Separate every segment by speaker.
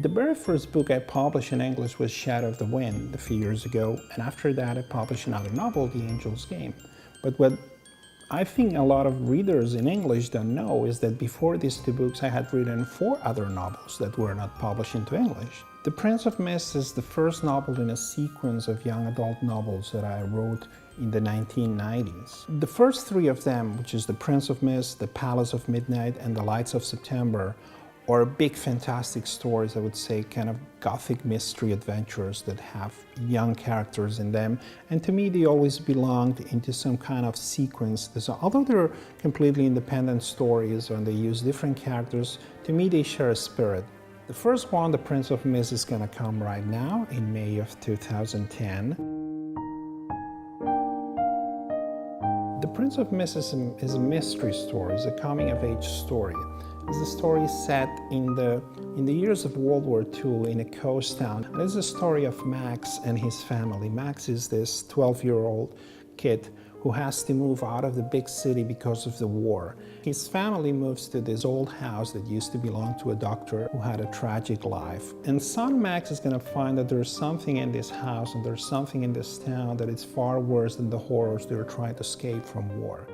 Speaker 1: The very first book I published in English was Shadow of the Wind a few years ago, and after that I published another novel, The Angel's Game. But what I think a lot of readers in English don't know is that before these two books I had written 4 other novels that were not published into English. The Prince of Mist is the first novel in a sequence of young adult novels that I wrote in the 1990s. The first 3 of them, which is The Prince of Mist, The Palace of Midnight, and The Lights of September, are big fantastic stories, I would say, kind of gothic mystery adventures that have young characters in them. And to me, they always belonged into some kind of sequence. So although they're completely independent stories and they use different characters, to me they share a spirit. The first one, The Prince of Mist, is going to come right now in May of 2010. The Prince of Mist is a mystery story, it's a coming-of-age story. It's a story set in the years of World War II in a coast town. And it's a story of Max and his family. Max is this 12-year-old kid who has to move out of the big city because of the war. His family moves to this old house that used to belong to a doctor who had a tragic life. And son Max is going to find that there's something in this house and there's something in this town that is far worse than the horrors they're trying to escape from war.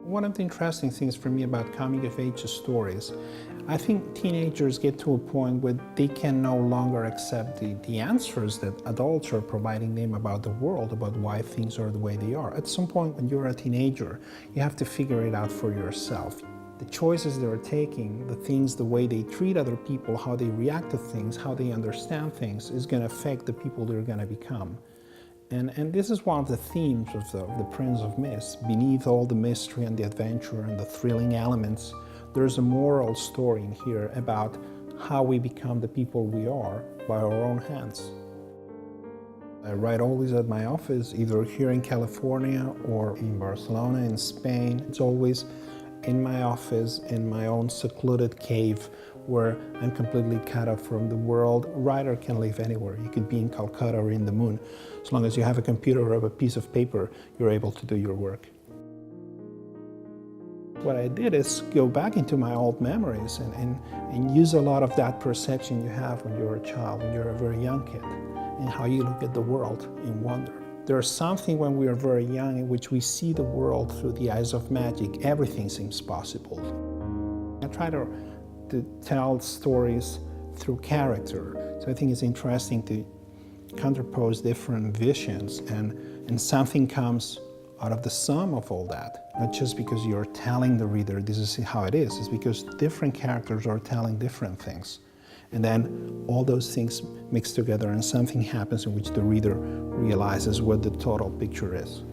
Speaker 1: One of the interesting things for me about coming-of-age stories, I think teenagers get to a point where they can no longer accept the answers that adults are providing them about the world, about why things are the way they are. At some point when you're a teenager, you have to figure it out for yourself. The choices they're taking, the things, the way they treat other people, how they react to things, how they understand things, is going to affect the people they're going to become. And this is one of the themes of the Prince of Mist. Beneath all the mystery and the adventure and the thrilling elements, there's a moral story in here about how we become the people we are by our own hands. I write always at my office, either here in California or in Barcelona, in Spain. It's always in my office, in my own secluded cave, where I'm completely cut off from the world. A writer can live anywhere. You could be in Calcutta or in the moon. As long as you have a computer or a piece of paper, you're able to do your work. What I did is go back into my old memories and use a lot of that perception you have when you're a child, when you're a very young kid, and how you look at the world in wonder. There's something when we are very young in which we see the world through the eyes of magic. Everything seems possible. I try to tell stories through character. So I think it's interesting to contrapose different visions and something comes out of the sum of all that. Not just because you're telling the reader this is how it is, it's because different characters are telling different things. And then all those things mix together and something happens in which the reader realizes what the total picture is.